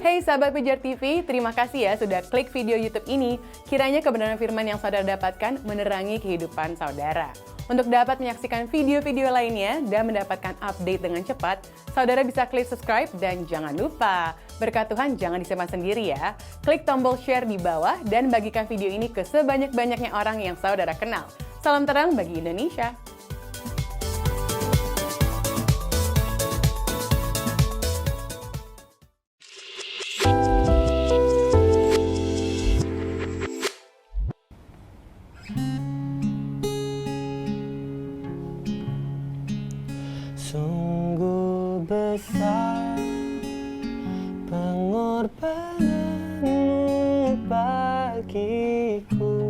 Hey sahabat Pijar TV, terima kasih ya sudah klik video YouTube ini. Kiranya kebenaran firman yang saudara dapatkan menerangi kehidupan saudara. Untuk dapat menyaksikan video-video lainnya dan mendapatkan update dengan cepat, saudara bisa klik subscribe dan jangan lupa, berkat Tuhan jangan disimpan sendiri ya. Klik tombol share di bawah dan bagikan video ini ke sebanyak-banyaknya orang yang saudara kenal. Salam terang bagi Indonesia. Sungguh besar pengorbananmu bagiku,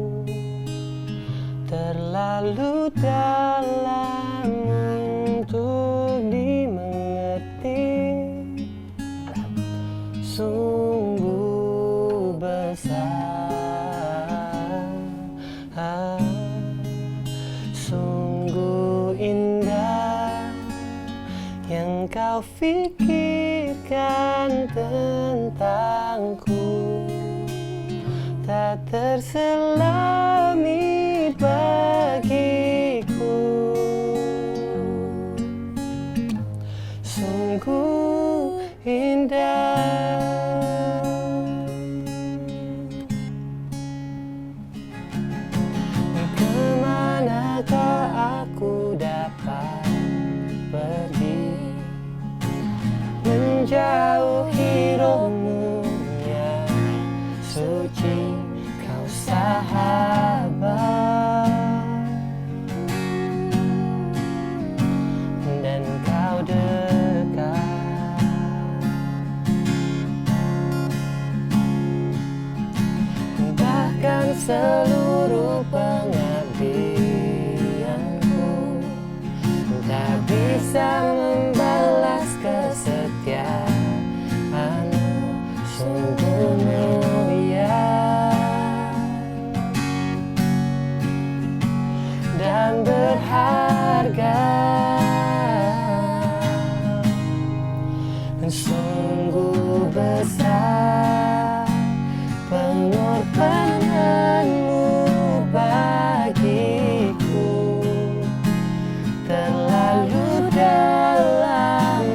terlalu dalam untuk dimengerti. Sungguh besar, sungguh indah yang kau pikirkan tentangku, tak terselami bagiku. Sungguh indah. Kemanakah aku dapat pergi, menjauhi rohmu yang suci, kau sahabat dan kau dekat. Bahkan seluruh pengabdianku tak bisa membalas kesetiaanmu. Sungguh mulia dan berharga, sungguh besar pengorbananmu bagiku, terlalu dalam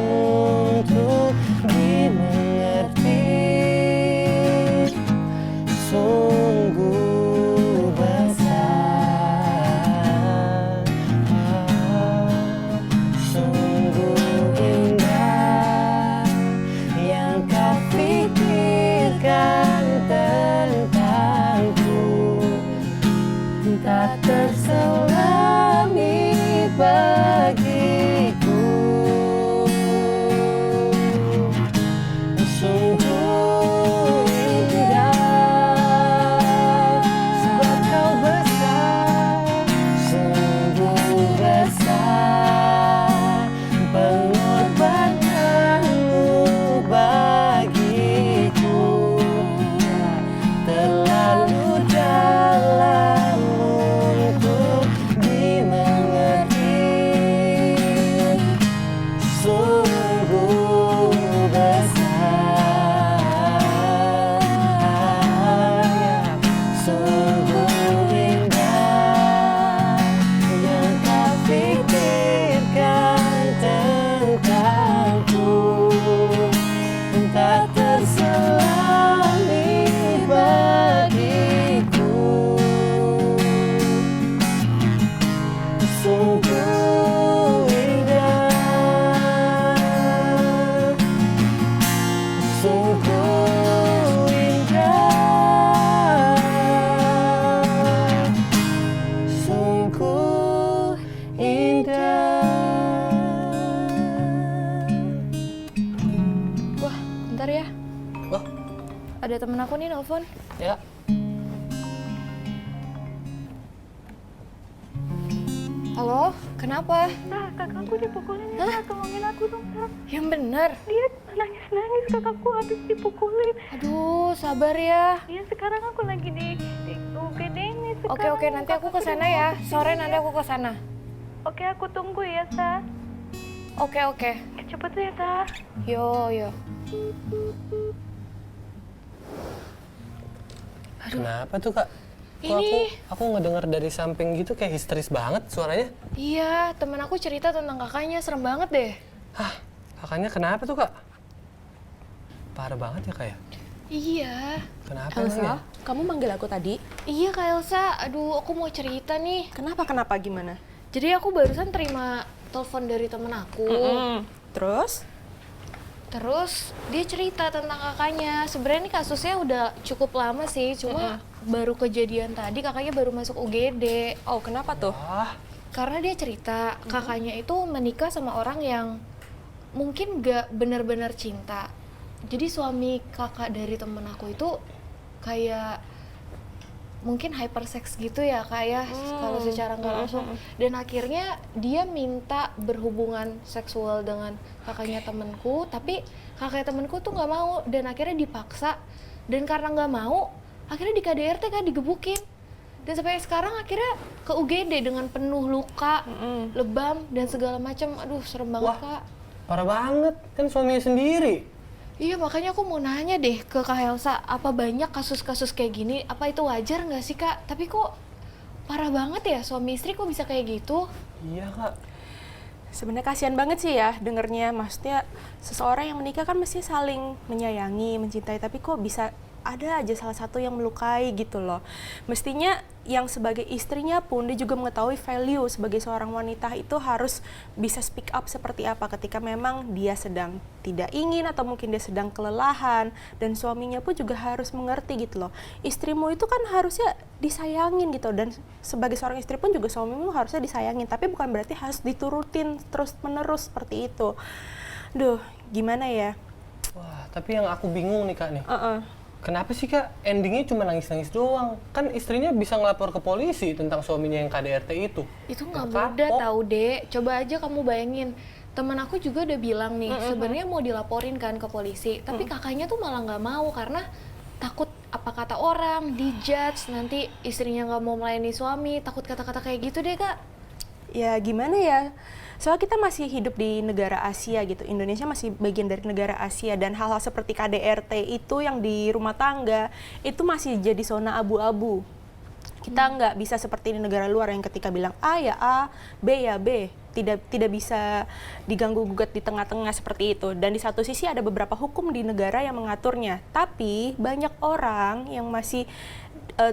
untuk dimengerti. Sungguh besar, sungguh indah yang kau pikirkan tentangku, tak terselami bagiku. Sungguh indah, sebab kau besar. Sungguh besar pengorbananmu bagiku, terlalu dalam untuk dimengerti. Sungguh besar, sungguh indah yang kau pikirkan tentangku, tak terselami bagiku. Sungguh indah, sungguh indah, sungguh indah. Wah, bentar ya. Wah, Ada temen aku nih nelfon. ya. Halo, kenapa? Kakakku dipukulin ya, tolongin aku dong, Kak. Yang bener. Dia nangis-nangis, kakakku habis dipukulin. Aduh, sabar ya. Ya sekarang aku lagi di UGD ini sekarang. Oke, nanti aku kesana ya. Sore nanti aku kesana. Oke, aku tunggu ya, Sa. Oke. Cepet ya, Sa. Yo. Kenapa tuh kak? Kok Ini- aku ngedenger dari samping gitu kayak histeris banget suaranya. Iya, temen aku cerita tentang kakaknya, serem banget deh. Hah, kakaknya kenapa tuh kak? Parah banget ya kak ya? Iya. Kenapa emang ya? Elsa, kamu manggil aku tadi. Iya Kak Elsa, aduh aku mau cerita nih. Kenapa gimana? Jadi aku barusan terima telepon dari temen aku. Terus? Terus dia cerita tentang kakaknya. Sebenarnya ini kasusnya udah cukup lama sih, cuma baru kejadian tadi kakaknya baru masuk UGD. Oh, kenapa tuh? Wah, Karena dia cerita kakaknya itu menikah sama orang yang mungkin gak benar-benar cinta. Jadi suami kakak dari temen aku itu kayak mungkin hypersex gitu ya kayak kalau secara nggak langsung. Dan akhirnya dia minta berhubungan seksual dengan kakaknya temenku, tapi kakaknya temenku tuh nggak mau dan akhirnya dipaksa. Dan karena nggak mau, akhirnya di KDRT kan digebukin. Dan sampai sekarang akhirnya ke UGD dengan penuh luka, lebam dan segala macam. Aduh serem banget Wah. Kak. parah banget. Kan suaminya sendiri. Iya makanya aku mau nanya deh ke Kak Elsa, apa banyak kasus-kasus kayak gini? Apa itu wajar nggak sih Kak? Tapi kok parah banget ya suami istri kok bisa kayak gitu? Iya kak. Sebenarnya kasihan banget sih ya dengernya. Maksudnya seseorang yang menikah kan mesti saling menyayangi, mencintai, tapi kok bisa ada aja salah satu yang melukai gitu loh. Mestinya yang sebagai istrinya pun dia juga mengetahui value sebagai seorang wanita itu harus bisa speak up seperti apa ketika memang dia sedang tidak ingin atau mungkin dia sedang kelelahan, dan suaminya pun juga harus mengerti gitu loh. Istrimu itu kan harusnya disayangin gitu, dan sebagai seorang istri pun juga suamimu harusnya disayangin, tapi bukan berarti harus diturutin terus menerus seperti itu. Duh, gimana ya? Wah, tapi yang aku bingung nih kak nih. Kenapa sih kak endingnya cuma nangis-nangis doang? Kan istrinya bisa ngelapor ke polisi tentang suaminya yang KDRT itu. Itu nggak Kapok. mudah tahu dek. Coba aja kamu bayangin. Teman aku juga udah bilang nih, sebenarnya mau dilaporin kan ke polisi, tapi kakaknya tuh malah nggak mau karena takut apa kata orang, dijudge, nanti istrinya nggak mau melayani suami, takut kata-kata kayak gitu deh kak. Ya gimana ya, soalnya kita masih hidup di negara Asia gitu, Indonesia masih bagian dari negara Asia, dan hal-hal seperti KDRT itu yang di rumah tangga itu masih jadi zona abu-abu. Kita nggak bisa seperti di negara luar yang ketika bilang A ya A, B ya B, tidak bisa diganggu gugat di tengah-tengah seperti itu. Dan di satu sisi ada beberapa hukum di negara yang mengaturnya, tapi banyak orang yang masih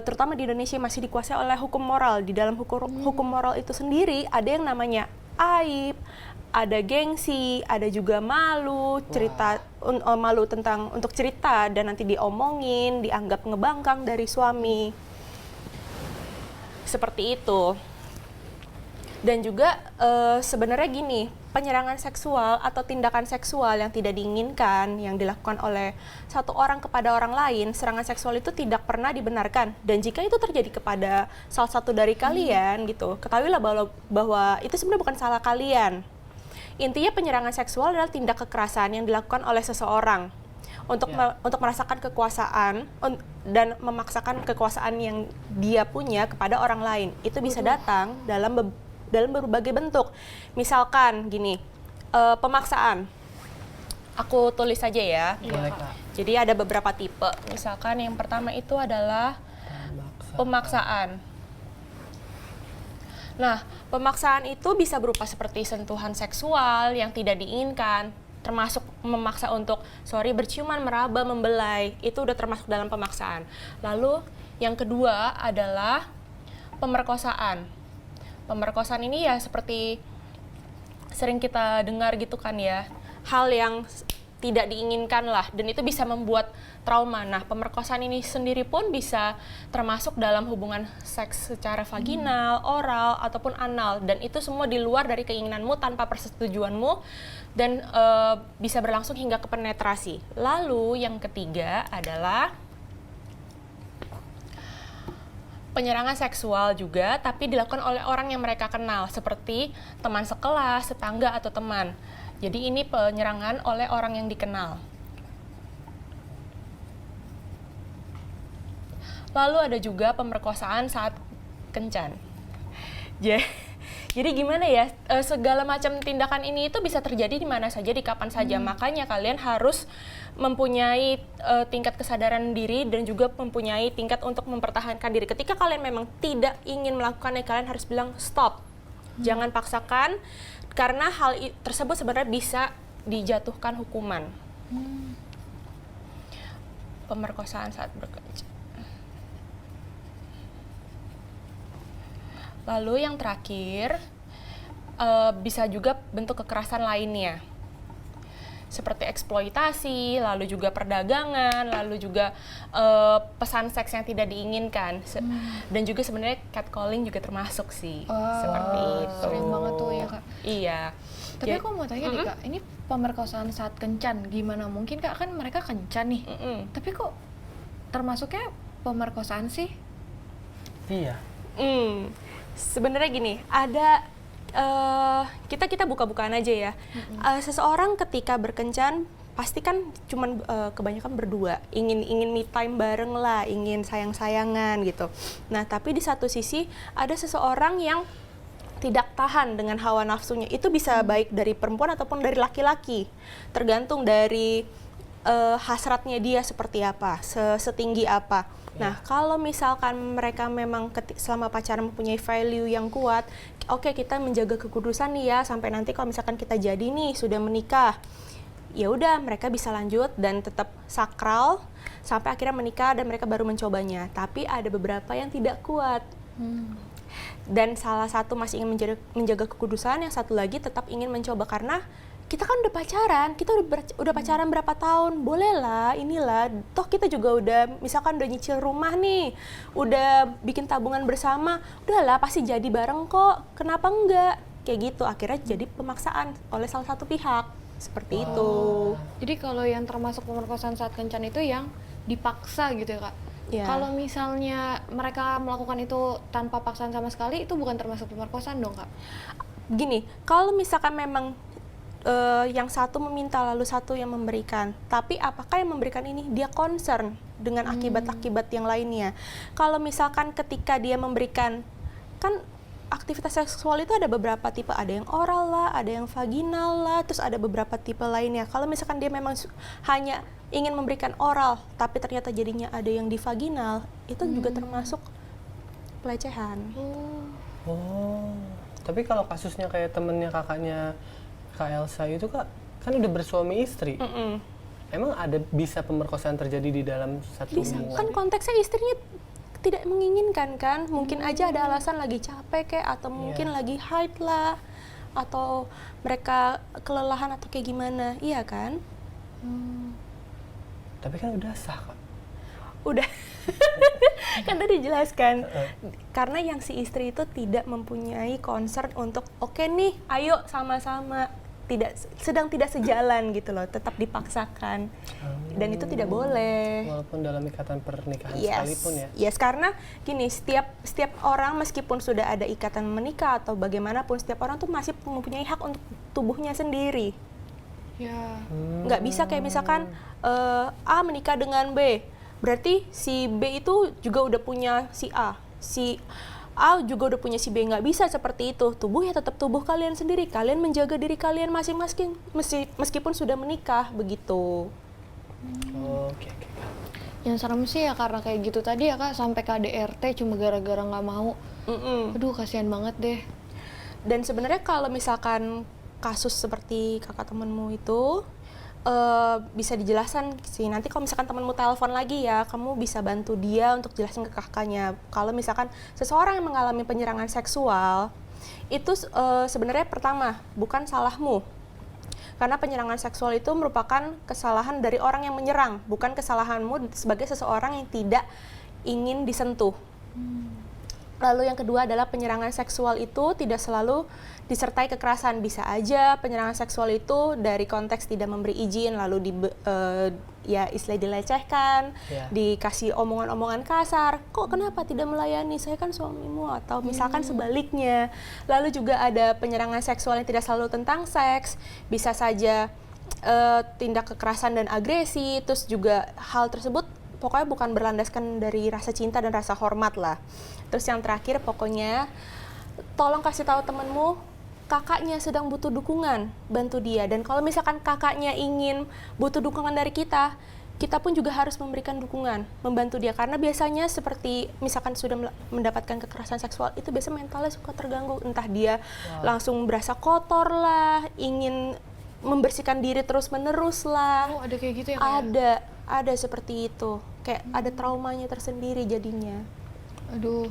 terutama di Indonesia masih dikuasai oleh hukum moral. Di dalam hukum moral itu sendiri ada yang namanya aib, ada gengsi, ada juga malu, cerita malu tentang untuk cerita dan nanti diomongin, dianggap ngebangkang dari suami. Seperti itu. Dan juga sebenarnya gini, penyerangan seksual atau tindakan seksual yang tidak diinginkan yang dilakukan oleh satu orang kepada orang lain, serangan seksual itu tidak pernah dibenarkan. Dan jika itu terjadi kepada salah satu dari kalian gitu, ketahuilah bahwa itu sebenarnya bukan salah kalian. Intinya penyerangan seksual adalah tindak kekerasan yang dilakukan oleh seseorang untuk merasakan kekuasaan dan memaksakan kekuasaan yang dia punya kepada orang lain. Itu bisa datang dalam berbagai bentuk. Misalkan gini, pemaksaan. Aku tulis saja ya. Boleh kak. Jadi ada beberapa tipe. Misalkan yang pertama itu adalah pemaksaan. Nah, pemaksaan itu bisa berupa seperti sentuhan seksual yang tidak diinginkan, termasuk memaksa untuk berciuman, meraba, membelai. Itu udah termasuk dalam pemaksaan. Lalu yang kedua adalah pemerkosaan. Pemerkosaan ini ya seperti sering kita dengar gitu kan ya, hal yang tidak diinginkan lah, dan itu bisa membuat trauma. Nah, pemerkosaan ini sendiri pun bisa termasuk dalam hubungan seks secara vaginal, oral, ataupun anal, dan itu semua di luar dari keinginanmu tanpa persetujuanmu, dan bisa berlangsung hingga ke penetrasi. Lalu yang ketiga adalah penyerangan seksual juga, tapi dilakukan oleh orang yang mereka kenal, seperti teman sekelas, tetangga, atau teman. Jadi ini penyerangan oleh orang yang dikenal. Lalu ada juga pemerkosaan saat kencan. Jadi gimana ya, segala macam tindakan ini itu bisa terjadi di mana saja, di kapan saja. Makanya kalian harus mempunyai tingkat kesadaran diri dan juga mempunyai tingkat untuk mempertahankan diri. Ketika kalian memang tidak ingin melakukannya, kalian harus bilang stop. Jangan paksakan, karena hal tersebut sebenarnya bisa dijatuhkan hukuman. Pemerkosaan saat bekerja. Lalu yang terakhir, bisa juga bentuk kekerasan lainnya. Seperti eksploitasi, lalu juga perdagangan, lalu juga pesan seks yang tidak diinginkan. Dan juga sebenarnya catcalling juga termasuk sih. Seperti itu. Sering banget tuh ya Kak. Iya. Tapi aku mau tanya nih Kak, ini pemerkosaan saat kencan, gimana mungkin Kak, kan mereka kencan nih. Tapi kok termasuknya pemerkosaan sih? Iya. Sebenarnya gini, ada kita buka-bukaan aja ya. Seseorang ketika berkencan pasti kan cuman kebanyakan berdua, ingin me time bareng lah, ingin sayang-sayangan gitu. Nah, tapi di satu sisi ada seseorang yang tidak tahan dengan hawa nafsunya. Itu bisa baik dari perempuan ataupun dari laki-laki. Tergantung dari hasratnya dia seperti apa, setinggi apa. Nah, kalau misalkan mereka memang selama pacaran mempunyai value yang kuat, oke, kita menjaga kekudusan nih ya, sampai nanti kalau misalkan kita jadi nih, sudah menikah, ya udah mereka bisa lanjut dan tetap sakral sampai akhirnya menikah dan mereka baru mencobanya. Tapi ada beberapa yang tidak kuat. Dan salah satu masih ingin menjaga kekudusan, yang satu lagi tetap ingin mencoba karena kita kan udah pacaran, kita udah pacaran berapa tahun, bolehlah, inilah, toh kita juga udah, misalkan udah nyicil rumah nih, udah bikin tabungan bersama, udahlah pasti jadi bareng kok, kenapa enggak? Kayak gitu, akhirnya jadi pemaksaan oleh salah satu pihak, seperti itu. Jadi kalau yang termasuk pemerkosaan saat kencan itu yang dipaksa gitu ya Kak? Ya. Kalau misalnya mereka melakukan itu tanpa paksaan sama sekali, itu bukan termasuk pemerkosaan dong Kak? Gini, kalau misalkan memang yang satu meminta lalu satu yang memberikan, tapi apakah yang memberikan ini dia concern dengan akibat-akibat yang lainnya? Kalau misalkan ketika dia memberikan, kan aktivitas seksual itu ada beberapa tipe, ada yang oral lah, ada yang vaginal lah, terus ada beberapa tipe lainnya. Kalau misalkan dia memang hanya ingin memberikan oral, tapi ternyata jadinya ada yang di vaginal, itu juga termasuk pelecehan. Tapi kalau kasusnya kayak temennya kakaknya Kak Elsa itu Kak, kan udah bersuami istri. Emang ada bisa pemerkosaan terjadi di dalam satu hubungan? Kan konteksnya istrinya tidak menginginkan kan, mungkin aja ada alasan lagi capek kayak, atau mungkin lagi haid lah, atau mereka kelelahan atau kayak gimana, iya kan? Tapi kan udah sah Kak. Udah, kan tadi dijelaskan, karena yang si istri itu tidak mempunyai concern untuk oke nih, ayo sama-sama, sedang tidak sejalan gitu loh, tetap dipaksakan, dan itu tidak boleh. Walaupun dalam ikatan pernikahan sekalipun ya. Yes, karena gini, setiap orang meskipun sudah ada ikatan menikah atau bagaimanapun, setiap orang tuh masih mempunyai hak untuk tubuhnya sendiri. Ya. Nggak bisa kayak misalkan A menikah dengan B, berarti si B itu juga udah punya si A, si A juga udah punya si B. Nggak bisa seperti itu. Tubuh ya tetap tubuh kalian sendiri. Kalian menjaga diri kalian masing-masing meskipun sudah menikah, begitu. Oke. Yang serem sih ya karena kayak gitu tadi ya Kak, sampai KDRT cuma gara-gara nggak mau. Aduh, kasihan banget deh. Dan sebenarnya kalau misalkan kasus seperti kakak temanmu itu, bisa dijelaskan sih. Nanti kalau misalkan temanmu telepon lagi ya, kamu bisa bantu dia untuk jelasin ke kakaknya. Kalau misalkan seseorang yang mengalami penyerangan seksual, itu sebenarnya pertama, bukan salahmu. Karena penyerangan seksual itu merupakan kesalahan dari orang yang menyerang, bukan kesalahanmu sebagai seseorang yang tidak ingin disentuh. Lalu yang kedua adalah penyerangan seksual itu tidak selalu disertai kekerasan. Bisa aja penyerangan seksual itu dari konteks tidak memberi izin, lalu istilah dilecehkan, dikasih omongan-omongan kasar. Kok kenapa tidak melayani? Saya kan suamimu, atau misalkan sebaliknya. Lalu juga ada penyerangan seksual yang tidak selalu tentang seks. Bisa saja tindak kekerasan dan agresi. Terus juga hal tersebut pokoknya bukan berlandaskan dari rasa cinta dan rasa hormat lah. Terus yang terakhir pokoknya tolong kasih tahu temenmu kakaknya sedang butuh dukungan, bantu dia. Dan kalau misalkan kakaknya ingin butuh dukungan dari kita pun juga harus memberikan dukungan, membantu dia. Karena biasanya seperti misalkan sudah mendapatkan kekerasan seksual, itu biasanya mentalnya suka terganggu. Entah dia langsung berasa kotor lah, ingin membersihkan diri terus-menerus lah. Oh, ada kayak gitu ya, Kak? Ada seperti itu. Kayak ada traumanya tersendiri jadinya. Aduh.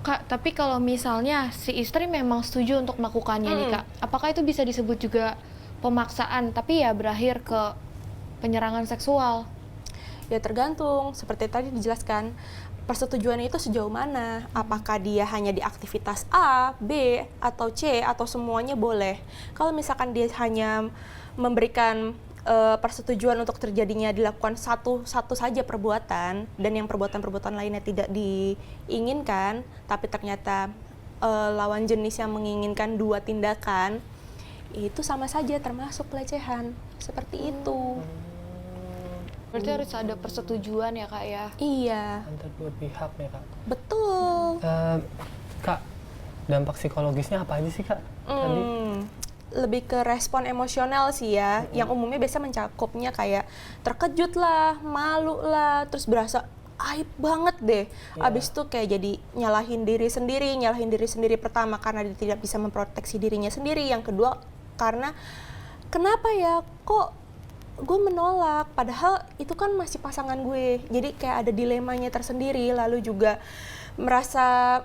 Kak, tapi kalau misalnya si istri memang setuju untuk melakukannya nih, Kak, apakah itu bisa disebut juga pemaksaan, tapi ya berakhir ke penyerangan seksual? Ya tergantung, seperti tadi dijelaskan, persetujuan itu sejauh mana? Apakah dia hanya di aktivitas A, B, atau C, atau semuanya boleh? Kalau misalkan dia hanya memberikan persetujuan untuk terjadinya dilakukan satu saja perbuatan, dan yang perbuatan-perbuatan lainnya tidak diinginkan, tapi ternyata lawan jenis yang menginginkan 2 tindakan, itu sama saja termasuk pelecehan, seperti itu. Berarti harus ada persetujuan ya, Kak, ya? Iya, Antara 2 pihak ya, Kak. betul. Kak, dampak psikologisnya apa aja sih, Kak? Tadi? Lebih ke respon emosional sih ya, yang umumnya biasa mencakupnya kayak terkejut lah, malu lah, terus berasa aib banget deh. Abis itu kayak jadi nyalahin diri sendiri pertama karena dia tidak bisa memproteksi dirinya sendiri, yang kedua karena kenapa ya kok gue menolak, padahal itu kan masih pasangan gue. Jadi kayak ada dilemanya tersendiri, lalu juga merasa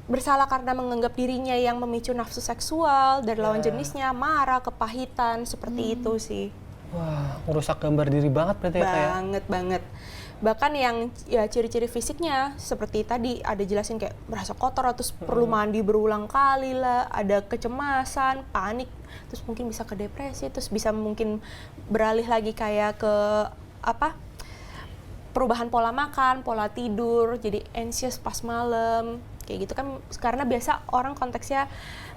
bersalah karena menganggap dirinya yang memicu nafsu seksual dari lawan jenisnya, marah, kepahitan, seperti itu sih. Wah, ngerusak gambar diri banget berarti ya, Kak, ya? Banget. Bahkan yang ya ciri-ciri fisiknya seperti tadi ada jelasin kayak merasa kotor, terus perlu mandi berulang kali lah, ada kecemasan, panik, terus mungkin bisa ke depresi, terus bisa mungkin beralih lagi kayak ke perubahan pola makan, pola tidur, jadi anxious pas malam, kayak gitu kan. Karena biasa orang konteksnya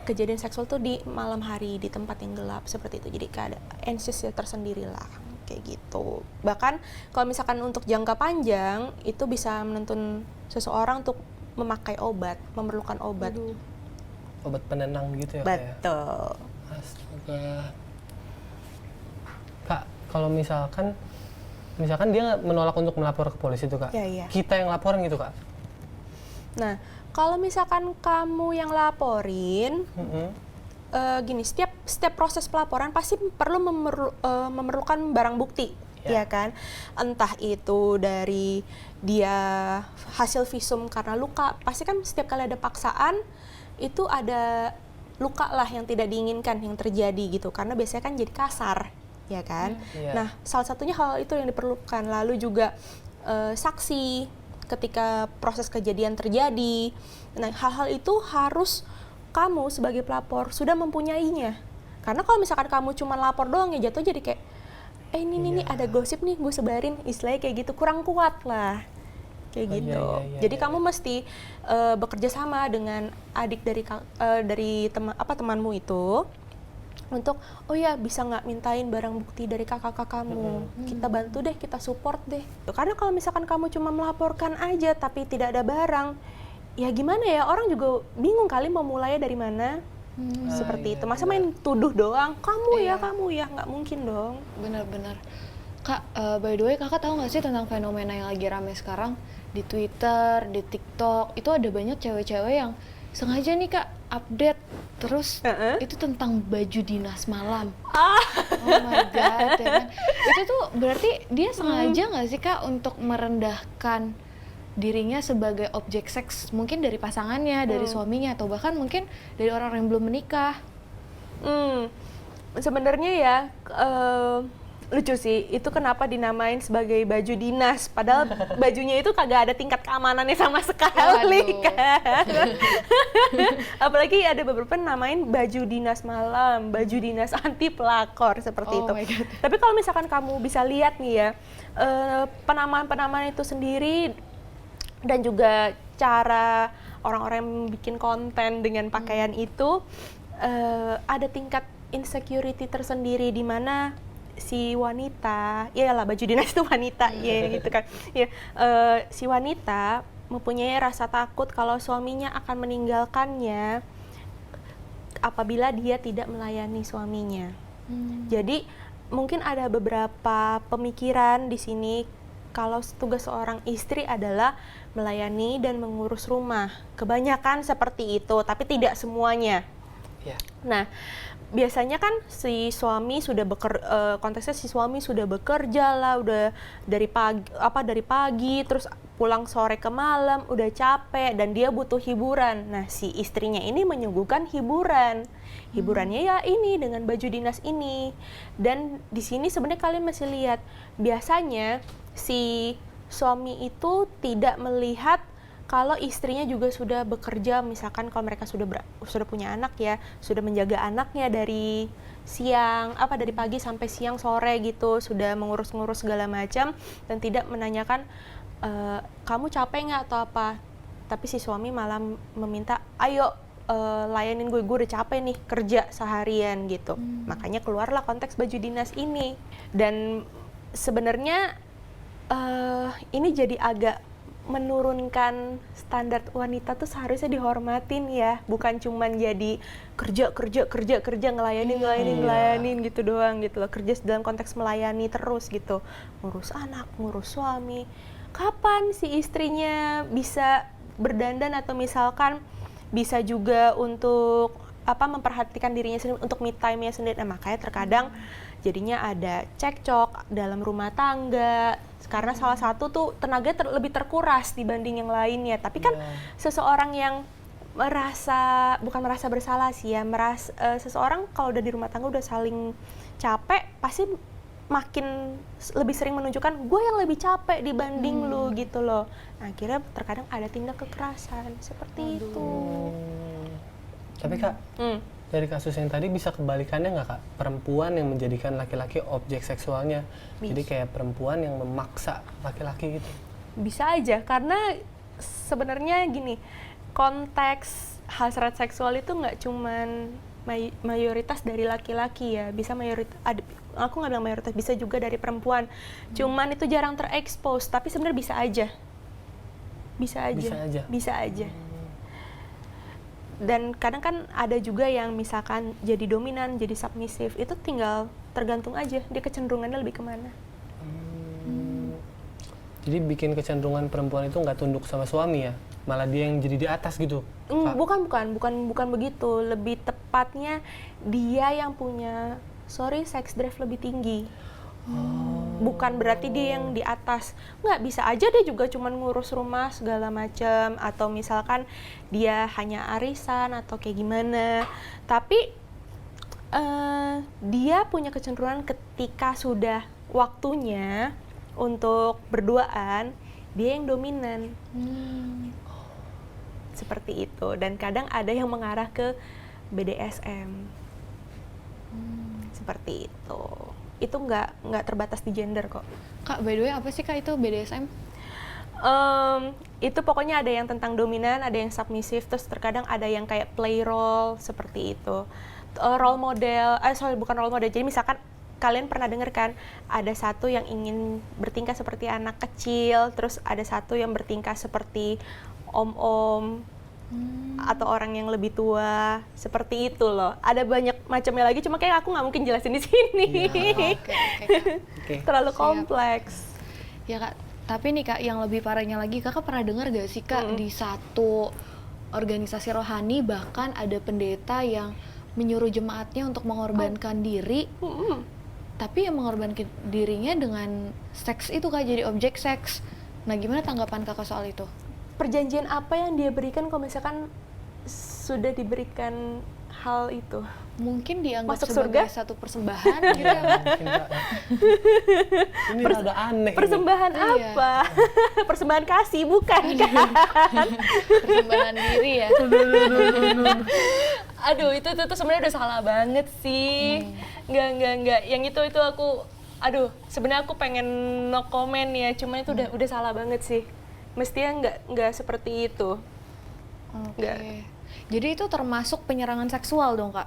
kejadian seksual tuh di malam hari, di tempat yang gelap, seperti itu. Jadi kayak ada anxious ya tersendiri lah, kayak gitu. Bahkan kalau misalkan untuk jangka panjang, itu bisa menuntun seseorang untuk memakai obat, memerlukan obat. Obat penenang gitu ya, Kak, ya? Betul. Astaga. Kak, kalau misalkan dia menolak untuk melapor ke polisi tuh, Kak. Iya. Kita yang laporin gitu, Kak. Nah, kalau misalkan kamu yang laporin, gini, setiap proses pelaporan pasti perlu memerlukan barang bukti, ya kan? Entah itu dari dia hasil visum karena luka, pasti kan setiap kali ada paksaan itu ada luka lah yang tidak diinginkan yang terjadi gitu, karena biasanya kan jadi kasar, ya kan? Nah, salah satunya hal itu yang diperlukan. Lalu juga saksi ketika proses kejadian terjadi. Nah, hal-hal itu harus kamu sebagai pelapor sudah mempunyainya. Karena kalau misalkan kamu cuma lapor doang ya jatuh jadi kayak ini ada gosip nih gue sebarin, istilahnya kayak gitu, kurang kuat lah. Kayak gitu. Jadi kamu mesti bekerja sama dengan adik dari temanmu itu untuk bisa nggak mintain barang bukti dari kakak kamu, kita bantu deh, kita support deh. Karena kalau misalkan kamu cuma melaporkan aja tapi tidak ada barang, ya gimana ya, orang juga bingung kali mau mulainya dari mana. Seperti itu. Masa main tuduh doang, kamu ya, nggak mungkin dong. Benar-benar. Kak, by the way, kakak tahu nggak sih tentang fenomena yang lagi rame sekarang di Twitter, di TikTok? Itu ada banyak cewek-cewek yang sengaja nih, Kak, update terus itu tentang baju dinas malam. Oh my god, ya kan? Itu tuh berarti dia sengaja nggak sih, Kak, untuk merendahkan dirinya sebagai objek seks, mungkin dari pasangannya, dari suaminya, atau bahkan mungkin dari orang yang belum menikah? Sebenarnya ya lucu sih, itu kenapa dinamain sebagai baju dinas, padahal bajunya itu kagak ada tingkat keamanannya sama sekali kan. Apalagi ada beberapa namain baju dinas malam, baju dinas anti pelakor, seperti itu. Tapi kalau misalkan kamu bisa lihat nih ya, penamaan-penamaan itu sendiri dan juga cara orang-orang yang bikin konten dengan pakaian itu ada tingkat insecurity tersendiri, di mana si wanita, iyalah baju dinas itu wanita, ya gitu kan, ya si wanita mempunyai rasa takut kalau suaminya akan meninggalkannya apabila dia tidak melayani suaminya. Jadi mungkin ada beberapa pemikiran di sini kalau tugas seorang istri adalah melayani dan mengurus rumah. Kebanyakan seperti itu, tapi tidak semuanya. Ya. Nah, biasanya kan si suami sudah konteksnya si suami sudah bekerja lah, udah dari pagi terus pulang sore ke malam, udah capek dan dia butuh hiburan. Nah, si istrinya ini menyuguhkan hiburan. Hiburannya ya ini dengan baju dinas ini. Dan di sini sebenarnya kalian masih lihat, biasanya si suami itu tidak melihat kalau istrinya juga sudah bekerja, misalkan kalau mereka sudah punya anak ya, sudah menjaga anaknya dari dari pagi sampai siang sore gitu, sudah mengurus-ngurus segala macam dan tidak menanyakan kamu capek nggak atau apa. Tapi si suami malah meminta, ayo layanin gue udah capek nih kerja seharian gitu. Makanya keluarlah konteks baju dinas ini. Dan sebenarnya ini jadi agak menurunkan standar wanita tuh seharusnya dihormatin ya, bukan cuman jadi kerja ngelayanin gitu doang gitu loh, kerja dalam konteks melayani terus gitu, ngurus anak, ngurus suami. Kapan si istrinya bisa berdandan atau misalkan bisa juga untuk memperhatikan dirinya sendiri, untuk me time-nya sendiri. Nah, makanya terkadang jadinya ada cekcok dalam rumah tangga karena salah satu tuh tenaga lebih terkuras dibanding yang lainnya. Tapi kan seseorang yang bukan merasa bersalah sih ya, seseorang kalau udah di rumah tangga udah saling capek pasti makin lebih sering menunjukkan gue yang lebih capek dibanding lu gitu loh. Nah, akhirnya terkadang ada tindak kekerasan seperti itu. Tapi Kak, dari kasus yang tadi bisa kebalikannya nggak Kak? Perempuan yang menjadikan laki-laki objek seksualnya. Jadi kayak perempuan yang memaksa laki-laki gitu. Bisa aja, karena sebenarnya gini, konteks hasrat seksual itu nggak cuman mayoritas dari laki-laki ya, bisa aku nggak bilang mayoritas, bisa juga dari perempuan. Cuman itu jarang terekspos, tapi sebenarnya bisa aja. Dan kadang kan ada juga yang misalkan jadi dominan, jadi submisif, itu tinggal tergantung aja dia kecenderungannya lebih kemana. Jadi bikin kecenderungan perempuan itu nggak tunduk sama suami ya, malah dia yang jadi di atas gitu. Bukan begitu, lebih tepatnya dia yang punya sex drive lebih tinggi. Bukan berarti dia yang di atas. Nggak, bisa aja dia juga cuman ngurus rumah segala macam, atau misalkan dia hanya arisan atau kayak gimana. Tapi dia punya kecenderungan ketika sudah waktunya untuk berduaan, dia yang dominan. Seperti itu. Dan kadang ada yang mengarah ke BDSM. Seperti itu. Itu nggak terbatas di gender kok. Kak, by the way apa sih Kak itu BDSM? Itu pokoknya ada yang tentang dominan, ada yang submisif, terus terkadang ada yang kayak play role seperti itu. Role model, bukan role model. Jadi misalkan kalian pernah dengar kan, ada satu yang ingin bertingkah seperti anak kecil, terus ada satu yang bertingkah seperti om-om. Atau orang yang lebih tua, seperti itu loh. Ada banyak macamnya lagi, cuma kayak aku nggak mungkin jelasin di sini. Oke. Terlalu kompleks. Ya Kak, tapi nih Kak, yang lebih parahnya lagi, Kakak pernah dengar gak sih Kak, di satu organisasi rohani bahkan ada pendeta yang menyuruh jemaatnya untuk mengorbankan diri, tapi yang mengorbankan dirinya dengan seks itu Kak, jadi objek seks. Nah, gimana tanggapan Kakak soal itu? Perjanjian apa yang dia berikan kalau misalkan sudah diberikan hal itu? Mungkin dianggap masuk sebagai surga? Satu persembahan gitu ya. Ini agak aneh. Persembahan ini. apa? Persembahan kasih, bukan kan? Persembahan diri ya. Aduh, itu sebenarnya udah salah banget sih. Enggak. Yang itu aku, sebenarnya aku pengen no comment ya, cuma itu udah salah banget sih. Mestinya nggak seperti itu. Oke. Jadi itu termasuk penyerangan seksual dong Kak?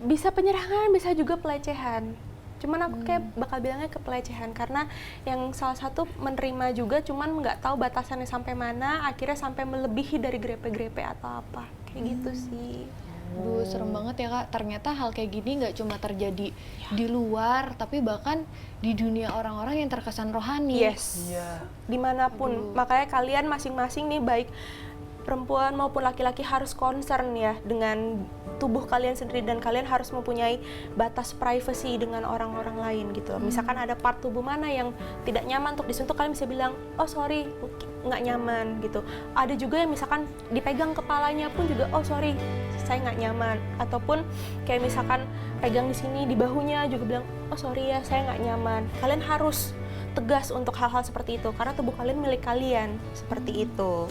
Bisa penyerangan, bisa juga pelecehan. Cuman aku kayak bakal bilangnya ke pelecehan, karena yang salah satu menerima juga, cuman nggak tahu batasannya sampai mana, akhirnya sampai melebihi dari grepe-grepe atau apa, kayak gitu sih. Duh, serem banget ya Kak. Ternyata hal kayak gini nggak cuma terjadi di luar, tapi bahkan di dunia orang-orang yang terkesan rohani. Yes. Dimanapun. Makanya kalian masing-masing nih, baik perempuan maupun laki-laki, harus concern ya dengan tubuh kalian sendiri, dan kalian harus mempunyai batas privacy dengan orang-orang lain gitu. Misalkan ada part tubuh mana yang tidak nyaman untuk disentuh, kalian bisa bilang, oh sorry, nggak nyaman gitu. Ada juga yang misalkan dipegang kepalanya pun juga, oh sorry, saya nggak nyaman. Ataupun kayak misalkan pegang di sini di bahunya juga bilang, oh sorry ya, saya nggak nyaman. Kalian harus tegas untuk hal-hal seperti itu, karena tubuh kalian milik kalian, seperti itu.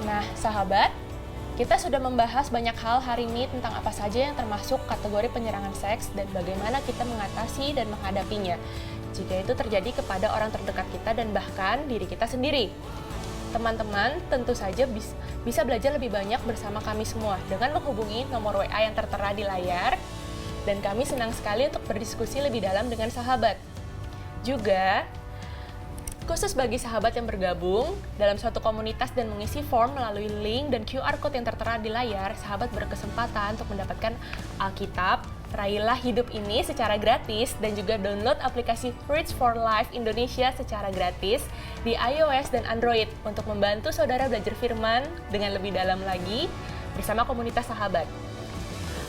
Nah, sahabat, kita sudah membahas banyak hal hari ini tentang apa saja yang termasuk kategori penyerangan seks dan bagaimana kita mengatasi dan menghadapinya jika itu terjadi kepada orang terdekat kita dan bahkan diri kita sendiri. Teman-teman tentu saja bisa belajar lebih banyak bersama kami semua dengan menghubungi nomor WA yang tertera di layar, dan kami senang sekali untuk berdiskusi lebih dalam dengan sahabat. Juga, khusus bagi sahabat yang bergabung dalam suatu komunitas dan mengisi form melalui link dan QR Code yang tertera di layar, sahabat berkesempatan untuk mendapatkan Alkitab Raihlah Hidup ini secara gratis, dan juga download aplikasi Rich for Life Indonesia secara gratis di iOS dan Android untuk membantu saudara belajar firman dengan lebih dalam lagi bersama komunitas sahabat.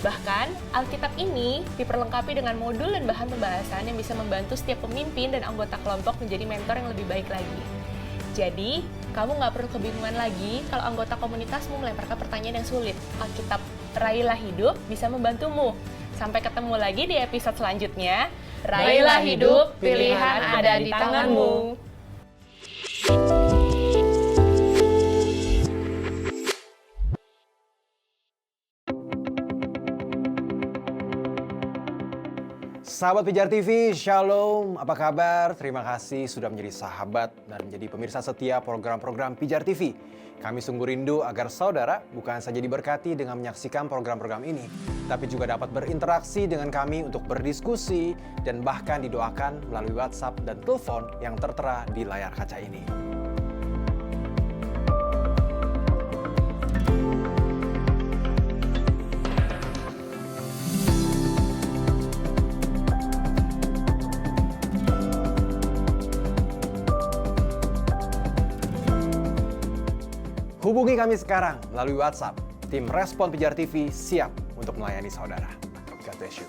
Bahkan, Alkitab ini diperlengkapi dengan modul dan bahan pembahasan yang bisa membantu setiap pemimpin dan anggota kelompok menjadi mentor yang lebih baik lagi. Jadi, kamu nggak perlu kebingungan lagi kalau anggota komunitasmu melemparkan pertanyaan yang sulit. Alkitab Raihlah Hidup bisa membantumu. Sampai ketemu lagi di episode selanjutnya. Raihlah Hidup, pilihan ada di tanganmu. Sahabat Pijar TV, Shalom, apa kabar? Terima kasih sudah menjadi sahabat dan menjadi pemirsa setia program-program Pijar TV. Kami sungguh rindu agar saudara bukan saja diberkati dengan menyaksikan program-program ini, tapi juga dapat berinteraksi dengan kami untuk berdiskusi dan bahkan didoakan melalui WhatsApp dan telepon yang tertera di layar kaca ini. Hubungi kami sekarang melalui WhatsApp. Tim Respon Pijar TV siap untuk melayani saudara. God bless you.